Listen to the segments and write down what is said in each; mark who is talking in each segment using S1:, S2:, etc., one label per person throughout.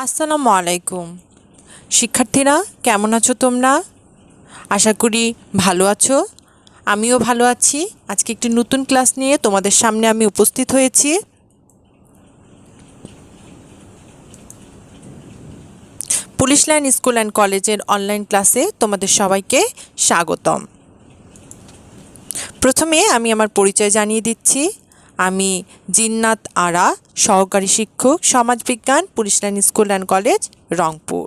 S1: আসসালামু আলাইকুম। শিক্ষার্থীরা কেমন আছো তোমরা? আশা করি ভালো আছো। আমিও ভালো আছি। আজকে একটি নতুন ক্লাস নিয়ে তোমাদের সামনে আমি উপস্থিত হয়েছি। পুলিশ লাইন স্কুল অ্যান্ড কলেজের অনলাইন ক্লাসে তোমাদের সবাইকে স্বাগতম। প্রথমে আমি আমার পরিচয় জানিয়ে দিচ্ছি। আমি জিন্নাত আরা, সহকারী শিক্ষক, সমাজবিজ্ঞান, police line school and college, Rangpur.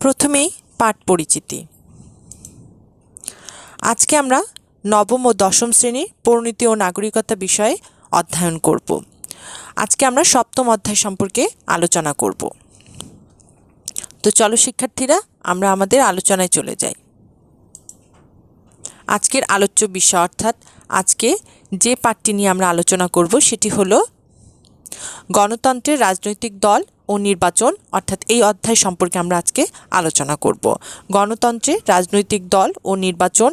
S1: প্রথমেই পাঠ পরিচিতি। আজকে আমরা নবম ও দশম শ্রেণীর পরিণতি ও নাগরিকতা বিষয়ে অধ্যয়ন করব। আজকে আমরা সপ্তম অধ্যায় সম্পর্কে আলোচনা করব। তো চলো শিক্ষার্থীরা, আমরা আমাদের আলোচনায় চলে যাই। আজকের আলোচ্য বিষয় অর্থাৎ আজকে যে পাঠটি নিয়ে আমরা আলোচনা করব সেটি হলো গণতন্ত্রের রাজনৈতিক দল ও নির্বাচন, অর্থাৎ এই অধ্যায় সম্পর্কে আমরা আজকে আলোচনা করব। গণতন্ত্রের রাজনৈতিক দল ও নির্বাচন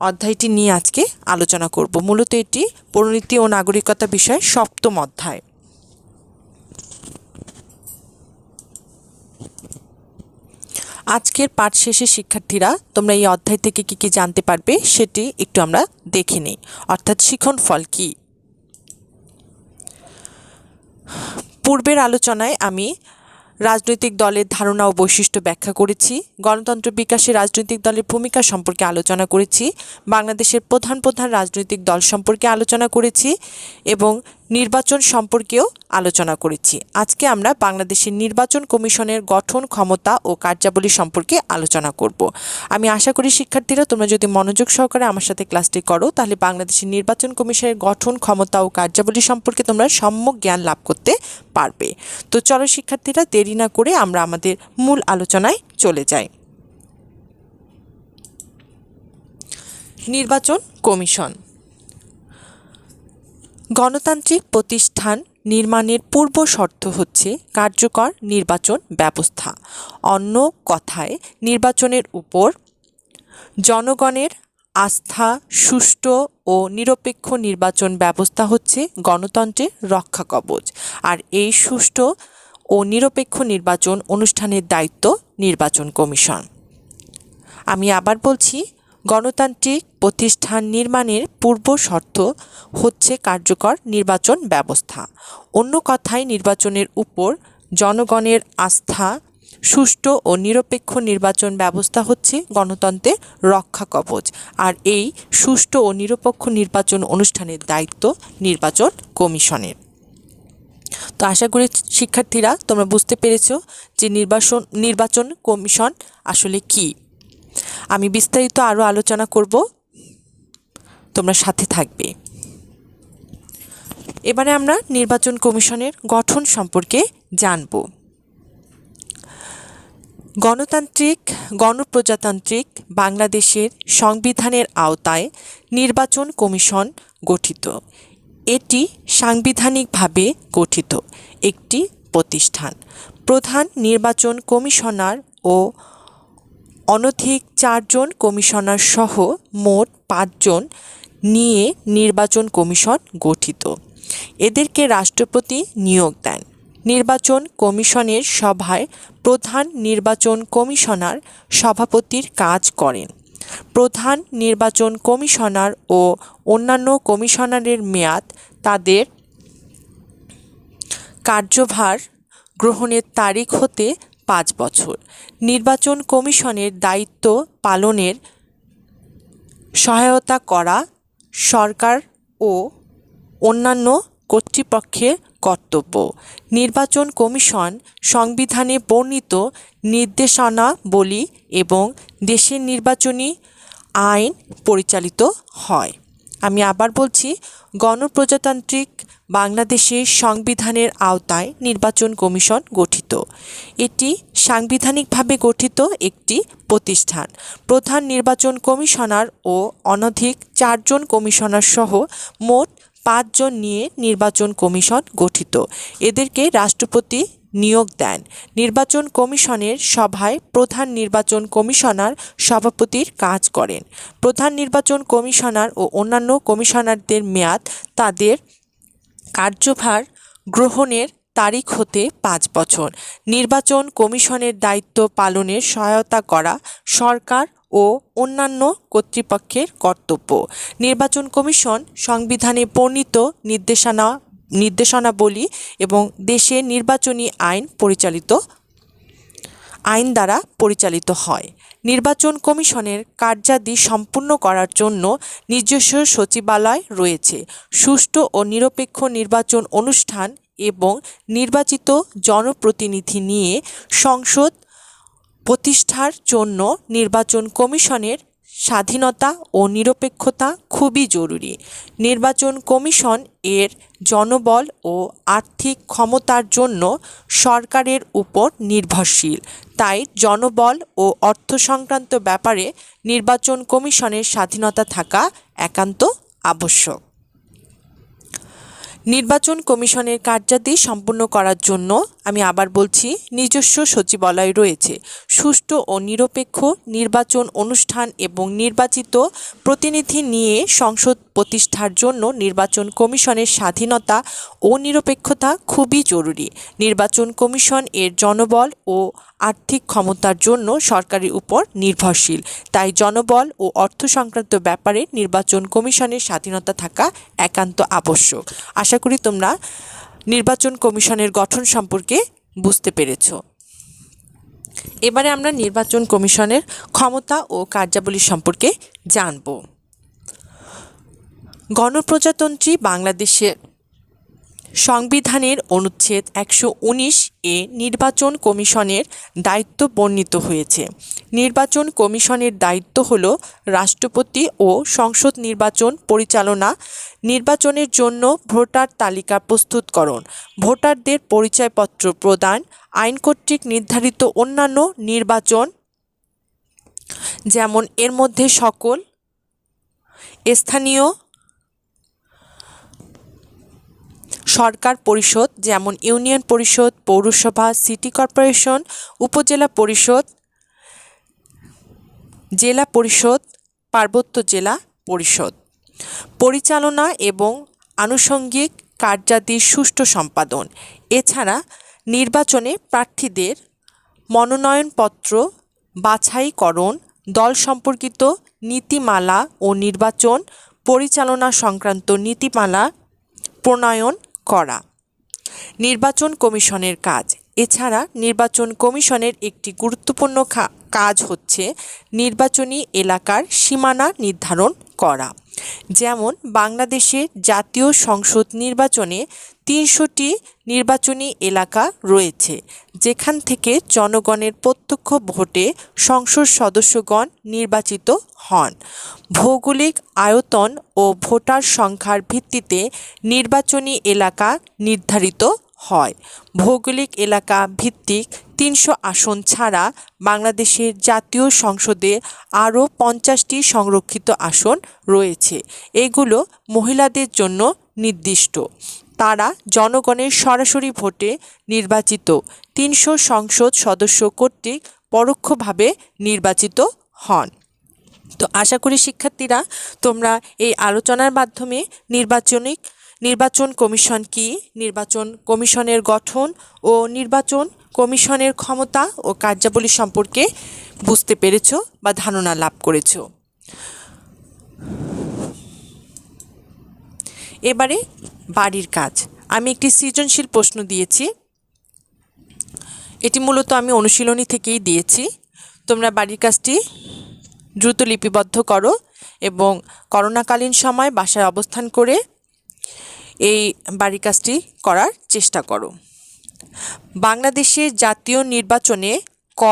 S1: অধ্যায়টি নিয়ে আজকে আলোচনা করব। মূলত এটি পরিণতি ও নাগরিকতা বিষয়ে সপ্তম অধ্যায়। আজকের পাঠ শেষে শিক্ষার্থীরা তোমরা এই অধ্যায় থেকে কি কি জানতে পারবে সেটি একটু আমরা দেখে নিই, অর্থাৎ শিখন ফল কি। পূর্বের আলোচনায় আমি রাজনৈতিক দলের ধারণা ও বৈশিষ্ট্য ব্যাখ্যা করেছি, গণতন্ত্র বিকাশে রাজনৈতিক দলের ভূমিকা সম্পর্কে আলোচনা করেছি, বাংলাদেশের প্রধান প্রধান রাজনৈতিক দল সম্পর্কে আলোচনা করেছি এবং নির্বাচন সম্পর্কেও আলোচনা করেছি। আজকে আমরা বাংলাদেশের নির্বাচন কমিশনের গঠন, ক্ষমতা ও কার্যাবলী সম্পর্কে আলোচনা করব। আমি আশা করি শিক্ষার্থীরা তোমরা যদি মনোযোগ সহকারে আমার সাথে ক্লাসটি করো তাহলে বাংলাদেশের নির্বাচন কমিশনের গঠন, ক্ষমতা ও কার্যাবলী সম্পর্কে তোমরা সম্যক জ্ঞান লাভ করতে পারবে। তো চলো শিক্ষার্থীরা, দেরি না করে আমরা আমাদের মূল আলোচনায় চলে যাই। নির্বাচন কমিশন গণতান্ত্রিক প্রতিষ্ঠান নির্মাণের পূর্ব শর্ত হচ্ছে কার্যকর নির্বাচন ব্যবস্থা। অন্য কথায় নির্বাচনের উপর জনগণের আস্থা, সুষ্ঠু ও নিরপেক্ষ নির্বাচন ব্যবস্থা হচ্ছে গণতন্ত্রের রক্ষা কবচ। আর এই সুষ্ঠু ও নিরপেক্ষ নির্বাচন অনুষ্ঠানের দায়িত্ব নির্বাচন কমিশন। আমি আবার বলছি, গণতান্ত্রিক প্রতিষ্ঠান নির্মাণের পূর্ব শর্ত হচ্ছে কার্যকর নির্বাচন ব্যবস্থা। অন্য কথায় নির্বাচনের উপর জনগণের আস্থা, সুষ্ঠু ও নিরপেক্ষ নির্বাচন ব্যবস্থা হচ্ছে গণতন্ত্রের রক্ষা কবচ। আর এই সুষ্ঠু ও নিরপেক্ষ নির্বাচন অনুষ্ঠানের দায়িত্ব নির্বাচন কমিশনের। তো আশা করি শিক্ষার্থীরা তোমরা বুঝতে পেরেছো যে নির্বাচন কমিশন আসলে কি। আমি বিস্তারিত আরও আলোচনা করব, তোমরা সাথে থাকবে। এবারে আমরা নির্বাচন কমিশনের গঠন সম্পর্কে জানব। গণপ্রজাতান্ত্রিক বাংলাদেশের সংবিধানের আওতায় নির্বাচন কমিশন গঠিত। এটি সাংবিধানিকভাবে গঠিত একটি প্রতিষ্ঠান। প্রধান নির্বাচন কমিশনার ও অনধিক 4 জন কমিশনার সহ মোট 5 জন নিয়ে নির্বাচন কমিশন গঠিত। এদেরকে রাষ্ট্রপতি নিয়োগ দেন। নির্বাচন কমিশনের সভায় প্রধান নির্বাচন কমিশনার সভাপতির কাজ করেন। প্রধান নির্বাচন কমিশনার ও অন্যান্য কমিশনারের মেয়াদ তাদের কার্যভার গ্রহণের তারিখ হতে 5 বছর। নির্বাচন কমিশনের দায়িত্ব পালনের সহায়তা করা সরকার ও অন্যান্য কর্তৃপক্ষের কর্তব্য। নির্বাচন কমিশন সংবিধানে বর্ণিত নির্দেশনাবলী এবং দেশের নির্বাচনী আইন পরিচালিত হয়। আমি আবার বলছি, গণপ্রজাতান্ত্রিক বাংলাদেশের সংবিধানের আওতায় নির্বাচন কমিশন গঠিত। এটি সাংবিধানিকভাবে গঠিত একটি প্রতিষ্ঠান। প্রধান নির্বাচন কমিশনার ও অনধিক 4 জন কমিশনার সহ মোট 5 জন নিয়ে নির্বাচন কমিশন গঠিত। এদেরকে রাষ্ট্রপতি নিয়োগ দেন। নির্বাচন কমিশনের সভায় প্রধান নির্বাচন কমিশনার সভাপতির কাজ করেন। প্রধান নির্বাচন কমিশনার ও অন্যান্য কমিশনারদের মেয়াদ তাদের কার্যভার গ্রহণের তারিখ হতে 5 বছর। নির্বাচন কমিশনের দায়িত্ব পালনের সহায়তা করা সরকার ও অন্যান্য কর্তৃপক্ষের কর্তব্য। নির্বাচন কমিশন সংবিধানে বর্ণিত নির্দেশনাবলী এবং দেশে নির্বাচনী আইন দ্বারা পরিচালিত হয়। নির্বাচন কমিশনের কার্যাদি সম্পূর্ণ করার জন্য নিজস্ব সচিবালয় রয়েছে। সুষ্ঠু ও নিরপেক্ষ নির্বাচন অনুষ্ঠান এবং নির্বাচিত জনপ্রতিনিধি নিয়ে সংসদ প্রতিষ্ঠার জন্য নির্বাচন কমিশনের স্বাধীনতা ও নিরপেক্ষতা খুবই জরুরি। নির্বাচন কমিশন এর জনবল ও আর্থিক ক্ষমতার জন্য সরকারের উপর নির্ভরশীল। তাই জনবল ও অর্থ সংক্রান্ত ব্যাপারে নির্বাচন কমিশনের স্বাধীনতা থাকা একান্ত আবশ্যক। নির্বাচন কমিশনের কার্যাদি সম্পূর্ণ করার জন্য আমি আবার বলছি, নিজস্ব সচিবালয় রয়েছে। সুষ্ঠু ও নিরপেক্ষ নির্বাচন অনুষ্ঠান এবং নির্বাচিত প্রতিনিধি নিয়ে সংসদ প্রতিষ্ঠার জন্য নির্বাচন কমিশনের স্বাধীনতা ও নিরপেক্ষতা খুবই জরুরি। নির্বাচন কমিশন এর জনবল ও আর্থিক ক্ষমতার জন্য সরকারের উপর নির্ভরশীল। তাই জনবল ও অর্থ সংক্রান্ত ব্যাপারে নির্বাচন কমিশনের স্বাধীনতা থাকা একান্ত আবশ্যক। আশা করি তোমরা নির্বাচন কমিশনের গঠন সম্পর্কে বুঝতে পেরেছ। এবারে আমরা নির্বাচন কমিশনের ক্ষমতা ও কার্যাবলী সম্পর্কে জানব। গণপ্রজাতন্ত্রী বাংলাদেশের সংবিধানের অনুচ্ছেদ 119 এ নির্বাচন কমিশনের দায়িত্ব বর্ণিত হয়েছে। নির্বাচন কমিশনের দায়িত্ব হল রাষ্ট্রপতি ও সংসদ নির্বাচন পরিচালনা, নির্বাচনের জন্য ভোটার তালিকা প্রস্তুতকরণ, ভোটারদের পরিচয়পত্র প্রদান, আইন কর্তৃক নির্ধারিত অন্যান্য নির্বাচন, যেমন এর মধ্যে সকল স্থানীয় সরকার পরিষদ যেমন ইউনিয়ন পরিষদ, পৌরসভা, সিটি কর্পোরেশন, উপজেলা পরিষদ, জেলা পরিষদ, পার্বত্য জেলা পরিষদ পরিচালনা এবং আনুষঙ্গিক কার্যাদির সুষ্ঠু সম্পাদন। এছাড়া নির্বাচনে প্রার্থীদের মনোনয়নপত্র বাছাইকরণ, দল সম্পর্কিত নীতিমালা ও নির্বাচন পরিচালনা সংক্রান্ত নীতিমালা প্রণয়ন করা নির্বাচন কমিশনের কাজ। এছাড়া নির্বাচন কমিশনের একটি গুরুত্বপূর্ণ কাজ হচ্ছে নির্বাচনী এলাকার সীমানা নির্ধারণ করা। যেমন বাংলাদেশের জাতীয় সংসদ নির্বাচনে 300টি নির্বাচনী এলাকা রয়েছে, যেখান থেকে জনগণের প্রত্যক্ষ ভোটে সংসদ সদস্যগণ নির্বাচিত হন। ভৌগোলিক আয়তন ও ভোটার সংখ্যার ভিত্তিতে নির্বাচনী এলাকা নির্ধারিত হয়। ভৌগোলিক এলাকা ভিত্তিক 300 আসন ছাড়া বাংলাদেশের জাতীয় সংসদে আরও 50টি সংরক্ষিত আসন রয়েছে। এগুলো মহিলাদের জন্য নির্দিষ্ট। তারা জনগণের সরাসরি ভোটে নির্বাচিত 300 সংসদ সদস্য কর্তৃক পরোক্ষভাবে নির্বাচিত হন। তো আশা করি শিক্ষার্থীরা তোমরা এই আলোচনার মাধ্যমে নির্বাচন কমিশন কি, নির্বাচন কমিশনের গঠন ও নির্বাচন কমিশনের ক্ষমতা ও কার্যাবলী সম্পর্কে বুঝতে পেরেছো বা ধারণা লাভ করেছো। এবারে বাড়ির কাজ। আমি একটি সৃজনশীল প্রশ্ন দিয়েছি, এটি মূলত আমি অনুশীলনী থেকেই দিয়েছি। তোমরা বাড়ির কাজটি দ্রুত লিপিবদ্ধ করো এবং করোনাকালীন সময় বাসায় অবস্থান করে এই বাড়ির কাজটি করার চেষ্টা করো। বাংলাদেশের জাতীয় নির্বাচনে ক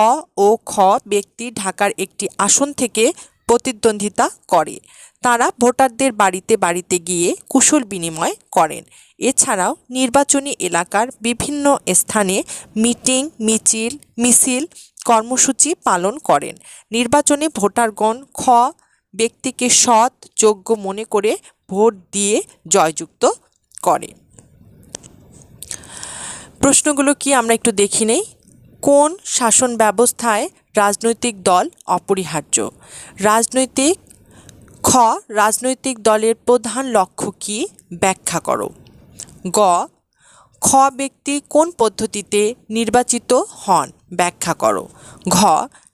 S1: ও খ ব্যক্তি ঢাকার একটি আসন থেকে প্রতিদ্বন্দ্বিতা করে। তারা ভোটারদের বাড়িতে বাড়িতে গিয়ে কুশল বিনিময় করেন। এছাড়াও নির্বাচনী এলাকার বিভিন্ন স্থানে মিটিং, মিছিল, কর্মসূচি পালন করেন। নির্বাচনে ভোটারগণ খ ব্যক্তিকে সৎ, যোগ্য মনে করে ভোট দিয়ে জয়যুক্ত করে। প্রশ্নগুলো কি আমরা একটু দেখি নেই। কোন শাসন ব্যবস্থায় রাজনৈতিক দল অপরিহার্য? রাজনৈতিক দলের প্রধান লক্ষ্য কি ব্যাখ্যা করো। গ খ ব্যক্তি কোন পদ্ধতিতে নির্বাচিত হন ব্যাখ্যা করো। ঘ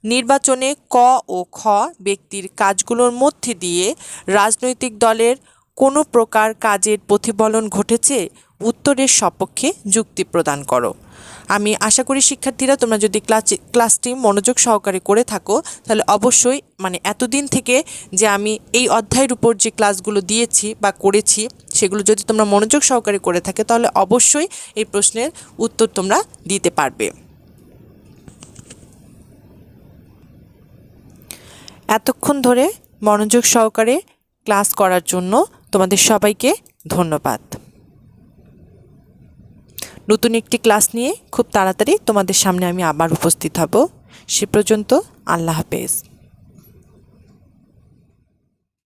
S1: নির্বাচনে ক ও খ ব্যক্তির কাজগুলোর মধ্যে দিয়ে রাজনৈতিক দলের কোনো প্রকার কাজের প্রতিফলন ঘটেছে, উত্তরের সপক্ষে যুক্তি প্রদান করো। আমি আশা করি শিক্ষার্থীরা তোমরা যদি ক্লাসটি মনোযোগ সহকারে করে থাকো তাহলে অবশ্যই এতদিন থেকে যে আমি এই অধ্যায়ের উপর যে ক্লাসগুলো দিয়েছি বা করেছি সেগুলো যদি তোমরা মনোযোগ সহকারে করে থাকে তাহলে অবশ্যই এই প্রশ্নের উত্তর তোমরা দিতে পারবে। এতক্ষণ ধরে মনোযোগ সহকারে ক্লাস করার জন্য তোমাদের সবাইকে ধন্যবাদ। নতুন একটি ক্লাস নিয়ে খুব তাড়াতাড়ি তোমাদের সামনে আমি আবার উপস্থিত হব। সে পর্যন্ত আল্লাহ হাফেজ।